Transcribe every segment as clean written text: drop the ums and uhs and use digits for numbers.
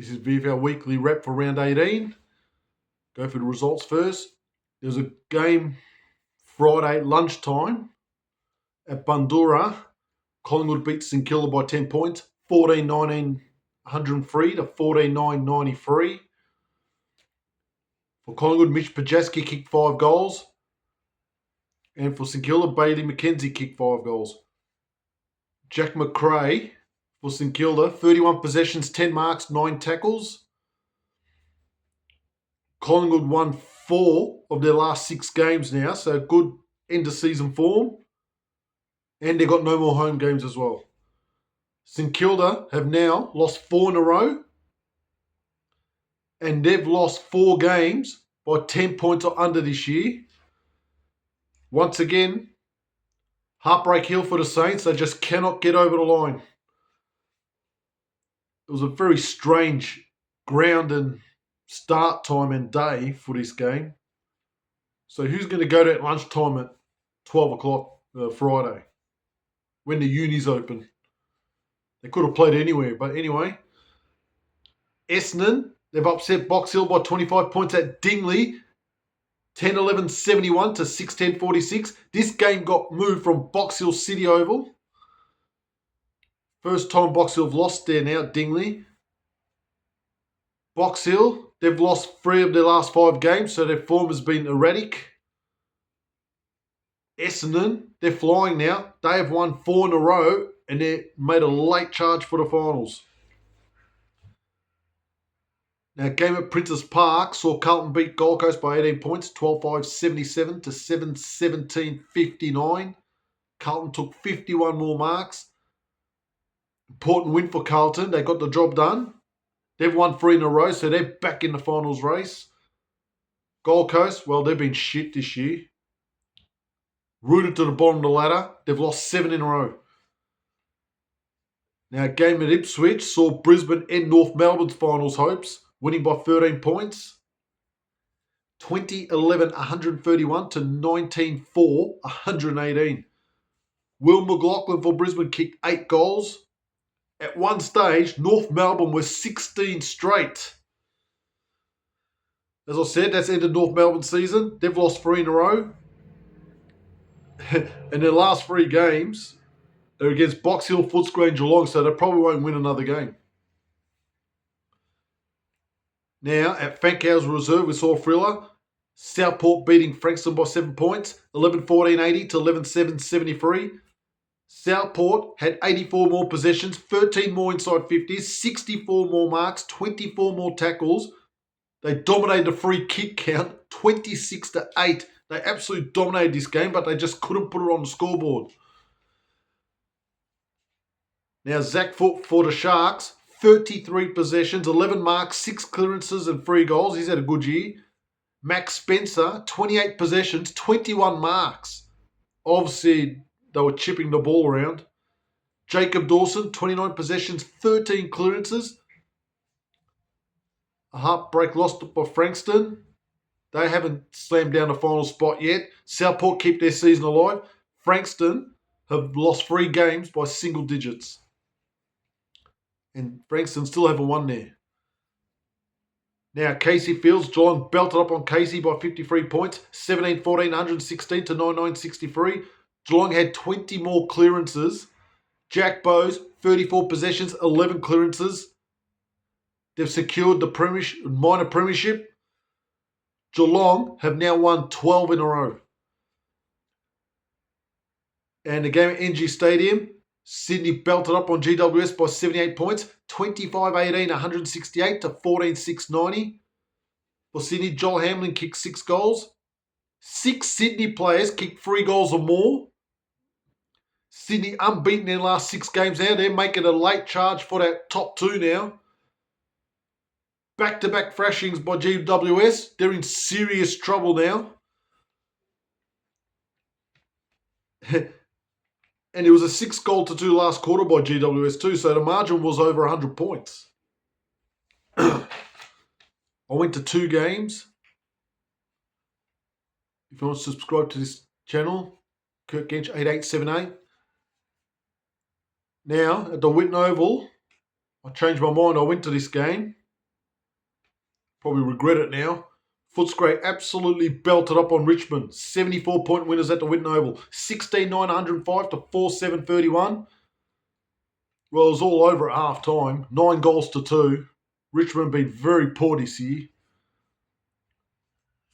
This is VFL Weekly Rep for round 18. Go for the results first. There's a game Friday lunchtime at Bundoora. Collingwood beat St Kilda by 10 points, 14-19, 103 to 14-9, 93. For Collingwood, Mitch Pajaski kicked 5 goals. And for St Kilda, Bailey McKenzie kicked 5 goals. Jack McRae for St Kilda, 31 possessions, 10 marks, 9 tackles. Collingwood won 4 of their last 6 games now, so good end of season form. And they've got no more home games as well. St Kilda have now lost 4 in a row, and they've lost 4 games by 10 points or under this year. Once again, heartbreak hill for the Saints. They just cannot get over the line. It was a very strange ground and start time and day for this game. So who's going to go to lunchtime at 12 o'clock Friday when the uni's open? They could have played anywhere, but anyway. Essendon, they've upset Box Hill by 25 points at Dingley. 10-11-71 to 6-10-46. This game got moved from Box Hill City Oval. First time Box Hill have lost there now at Dingley. Box Hill, they've lost 3 of their last 5 games, so their form has been erratic. Essendon, they're flying now. They have won 4 in a row, and they made a late charge for the finals. Now, game at Princes Park saw Carlton beat Gold Coast by 18 points, 12-5-77 to 7-17-59. Carlton took 51 more marks. Important win for Carlton. They got the job done. They've won 3 in a row, so they're back in the finals race. Gold Coast, well, they've been shit this year. Rooted to the bottom of the ladder. They've lost 7 in a row. Now, game at Ipswich saw Brisbane end North Melbourne's finals hopes, winning by 13 points. 20-11, 131 to 19-4, 118. Will McLaughlin for Brisbane kicked 8 goals. At one stage, North Melbourne was 16 straight. As I said, that's ended North Melbourne's season. They've lost 3 in a row. And their last 3 games are against Box Hill, Footscray and Geelong, so they probably won't win another game. Now, at Fankhouse Reserve, we saw a thriller. Southport beating Frankston by 7 points, 11-14-80 to 11-7-73. Southport had 84 more possessions, 13 more inside 50s, 64 more marks, 24 more tackles. They dominated the free kick count, 26-8. They absolutely dominated this game, but they just couldn't put it on the scoreboard. Now, Zach Foot for the Sharks, 33 possessions, 11 marks, 6 clearances and 3 goals. He's had a good year. Max Spencer, 28 possessions, 21 marks. Obviously, they were chipping the ball around. Jacob Dawson, 29 possessions, 13 clearances. A heartbreak loss by Frankston. They haven't slammed down the final spot yet. Southport keep their season alive. Frankston have lost 3 games by single digits. And Frankston still haven't won there. Now, Casey Fields, Geelong belted up on Casey by 53 points, 17-14, 116 to 99-63. Geelong had 20 more clearances. Jack Bowes, 34 possessions, 11 clearances. They've secured the minor premiership. Geelong have now won 12 in a row. And the game at NG Stadium, Sydney belted up on GWS by 78 points, 25-18, 168 to 14-6, 90. For Sydney, Joel Hamlin kicked 6 goals. 6 Sydney players kicked 3 goals or more. Sydney unbeaten in their last 6 games now. They're making a late charge for that top 2 now. Back-to-back thrashings by GWS. They're in serious trouble now. And it was a 6-2 last quarter by GWS too, so the margin was over 100 points. I went to 2 games. If you want to subscribe to this channel, Kirk Gench 8878. Now, at the Whitten Oval, I changed my mind. I went to this game. Probably regret it now. Footscray absolutely belted up on Richmond. 74-point winners at the Whitten Oval. 16,905 to 4,731. Well, it was all over at half time. 9 goals to 2. Richmond been very poor this year.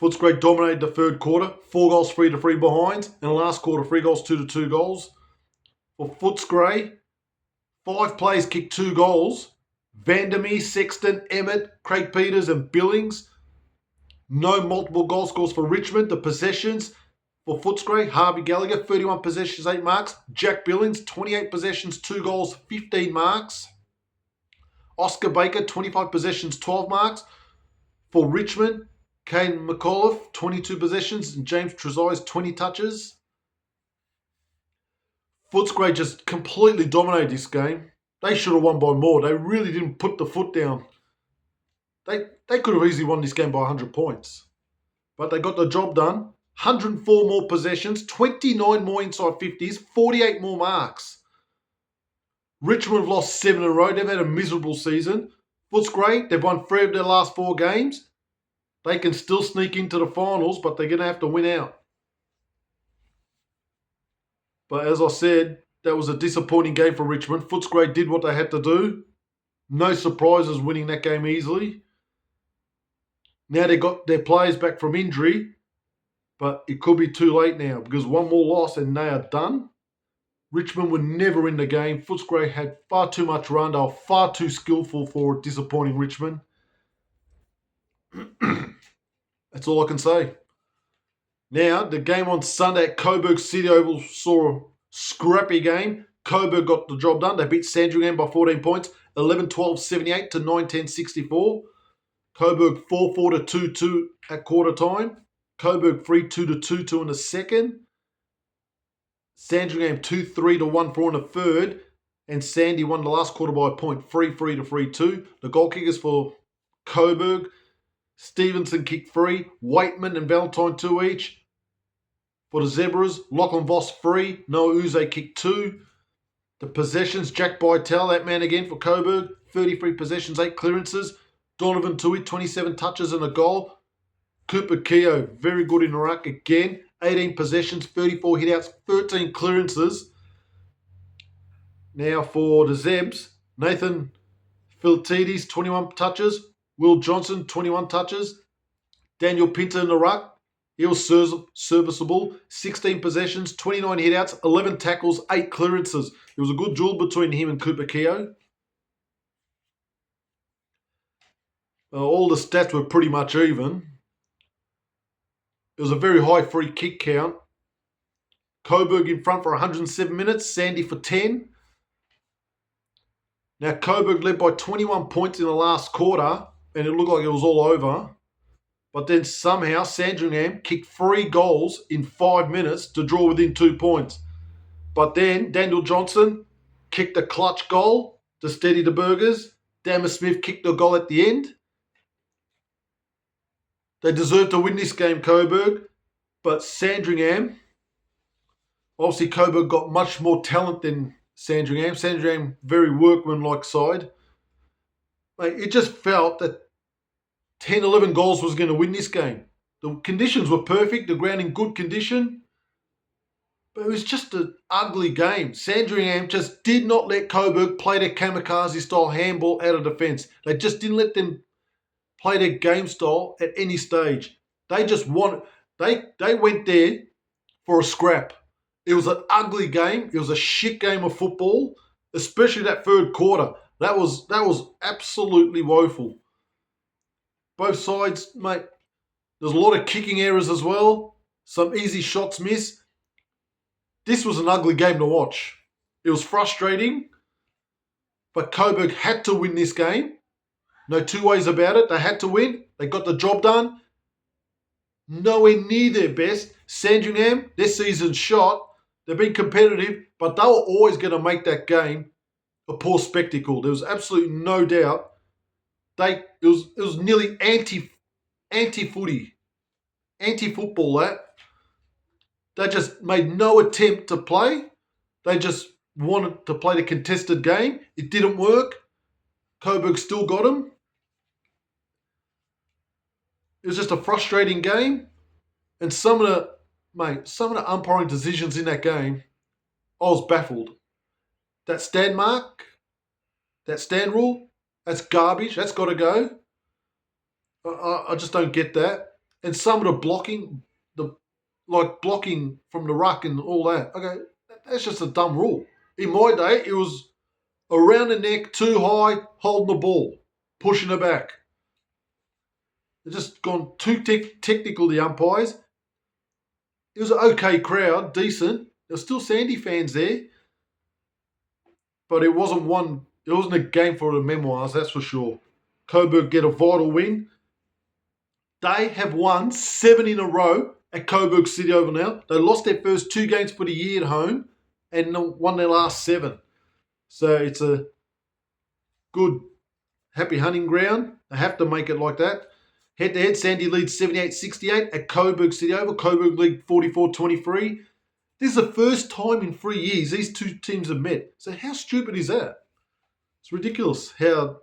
Footscray dominated the third quarter. 4 goals, 3 to 3 behind. In the last quarter, 3 goals, 2 to 2 goals. For Footscray, 5 players kicked 2 goals. Vandermeer, Sexton, Emmett, Craig Peters and Billings. No multiple goal scores for Richmond. The possessions for Footscray, Harvey Gallagher, 31 possessions, 8 marks. Jack Billings, 28 possessions, 2 goals, 15 marks. Oscar Baker, 25 possessions, 12 marks. For Richmond, Kane McAuliffe, 22 possessions, and James Trezise, 20 touches. Footscray just completely dominated this game. They should have won by more. They really didn't put the foot down. They could have easily won this game by 100 points. But they got the job done. 104 more possessions, 29 more inside 50s, 48 more marks. Richmond have lost 7 in a row. They've had a miserable season. Footscray, they've won 3 of their last 4 games. They can still sneak into the finals, but they're going to have to win out. But as I said, that was a disappointing game for Richmond. Footscray did what they had to do. No surprises winning that game easily. Now they got their players back from injury, but it could be too late now because one more loss and they are done. Richmond were never in the game. Footscray had far too much run. They were far too skillful for disappointing Richmond. That's all I can say. Now, the game on Sunday at Coburg City Oval saw a scrappy game. Coburg got the job done. They beat Sandringham by 14 points, 11-12-78 to 9-10-64. Coburg 4-4 to 2-2 at quarter time. Coburg 3-2 to 2-2 in the second. Sandringham 2-3 to 1-4 in the third. And Sandy won the last quarter by a point, 3-3 to 3-2. The goal kickers for Coburg, Stevenson kicked 3, Waitman and Valentine 2 each. For the Zebras, Lachlan Voss 3, Noah Uze kicked 2. The possessions, Jack Bytel, that man again for Coburg, 33 possessions, 8 clearances. Donovan Tui, 27 touches and a goal. Cooper Keogh, very good in the ruck again. 18 possessions, 34 hitouts, 13 clearances. Now for the Zebs, Nathan Philtides, 21 touches. Will Johnson, 21 touches. Daniel Pinter in the ruck. He was serviceable. 16 possessions, 29 hitouts, 11 tackles, 8 clearances. It was a good duel between him and Cooper Keogh. All the stats were pretty much even. It was a very high free kick count. Coburg in front for 107 minutes, Sandy for 10. Now Coburg led by 21 points in the last quarter, and it looked like it was all over. But then somehow Sandringham kicked 3 goals in 5 minutes to draw within 2 points. But then Daniel Johnson kicked a clutch goal to steady the Burgers. Dammer Smith kicked the goal at the end. They deserved to win this game, Coburg. But Sandringham, obviously Coburg got much more talent than Sandringham. Sandringham, very workmanlike side. It just felt that 10, 11 goals was going to win this game. The conditions were perfect, the ground in good condition. But it was just an ugly game. Sandringham just did not let Coburg play their kamikaze-style handball out of defence. They just didn't let them play their game style at any stage. They just they went there for a scrap. It was an ugly game. It was a shit game of football, especially that third quarter. That was absolutely woeful. Both sides, mate, there's a lot of kicking errors as well. Some easy shots missed. This was an ugly game to watch. It was frustrating, but Coburg had to win this game. No two ways about it. They had to win. They got the job done. Nowhere near their best. Sandringham, their season's shot. They've been competitive, but they were always going to make that game a poor spectacle. There was absolutely no doubt. It was nearly anti-footy, anti-football. They just made no attempt to play. They just wanted to play the contested game. It didn't work. Coburg still got them. It was just a frustrating game, and some of the umpiring decisions in that game, I was baffled. That stand mark, that stand rule, that's garbage. That's got to go. I just don't get that. And some of the blocking, the like blocking from the ruck and all that. Okay, that's just a dumb rule. In my day, it was around the neck, too high, holding the ball, pushing it back. They've just gone too technical, the umpires. It was an okay crowd, decent. There were still Sandy fans there, but it wasn't one. It wasn't a game for the memoirs, that's for sure. Coburg get a vital win. They have won 7 in a row at Coburg City Oval now. They lost their first 2 games for the year at home and won their last 7. So it's a good, happy hunting ground. They have to make it like that. Head to head, Sandy leads 78-68 at Coburg City Oval. Coburg lead 44-23. This is the first time in 3 years these two teams have met. So how stupid is that? It's ridiculous how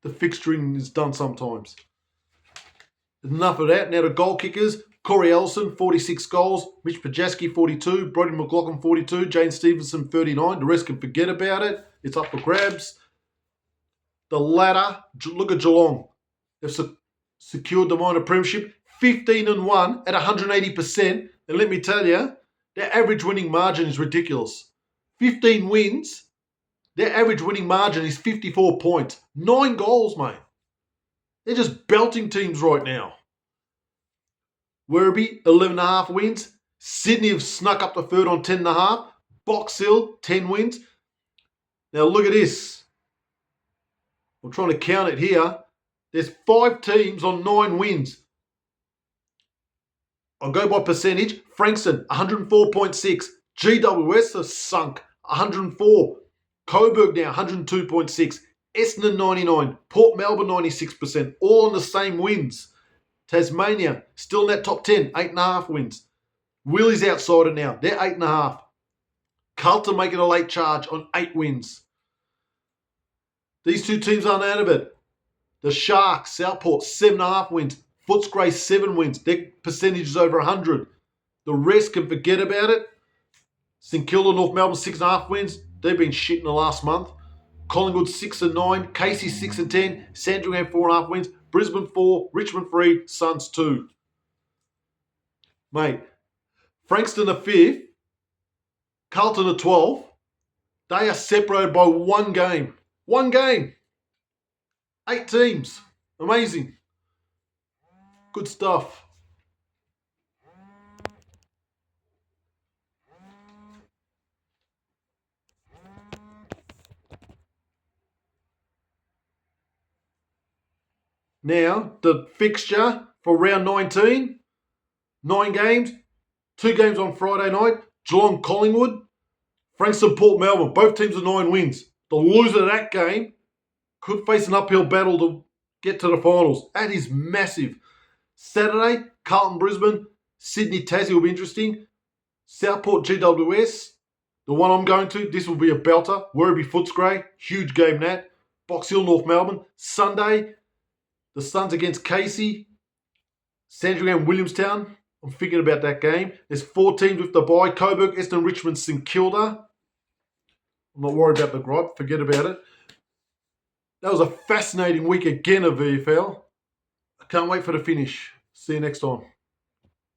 the fixturing is done sometimes. Enough of that. Now the goal kickers. Corey Ellison, 46 goals. Mitch Pajaski, 42. Brody McLaughlin, 42. Jane Stevenson, 39. The rest can forget about it. It's up for grabs. The ladder. Look at Geelong. They've secured the minor premiership. 15-1 at 180%. And let me tell you, their average winning margin is ridiculous. 15 wins. Their average winning margin is 54 points. 9 goals, mate. They're just belting teams right now. Werribee, 11.5 wins. Sydney have snuck up the third on 10.5. Box Hill, 10 wins. Now look at this. I'm trying to count it here. There's 5 teams on 9 wins. I'll go by percentage. Frankston, 104.6. GWS has sunk, 104. Coburg now, 102.6. Essendon, 99. Port Melbourne, 96%. All on the same wins. Tasmania, still in that top 10, 8.5 wins. Willie's outside it now. They're 8.5. Carlton making a late charge on 8 wins. These two teams aren't out of it. The Sharks, Southport, 7.5 wins. Footscray, 7 wins. Their percentage is over 100. The rest can forget about it. St Kilda, North Melbourne, 6.5 wins. They've been shit in the last month. Collingwood, 6-9. Casey, 6-10. Sandringham, 4.5 wins. Brisbane, 4. Richmond, 3. Suns, 2. Mate, Frankston, 5th. Carlton, 12th. They are separated by 1 game. 1 game. 8 teams. Amazing. Good stuff. Now, the fixture for round 19, 9 games, 2 games on Friday night, Geelong Collingwood, Frankston Port Melbourne, both teams are 9 wins. The loser of that game could face an uphill battle to get to the finals. That is massive. Saturday, Carlton Brisbane, Sydney Tassie will be interesting. Southport GWS, the one I'm going to, this will be a belter. Werribee Footscray, huge game that. Box Hill North Melbourne. Sunday, the Suns against Casey. Sandringham Williamstown. I'm thinking about that game. There's 4 teams with the bye. Coburg, Essendon, Richmond, St Kilda. I'm not worried about the gripe. Forget about it. That was a fascinating week again of VFL. I can't wait for the finish. See you next time.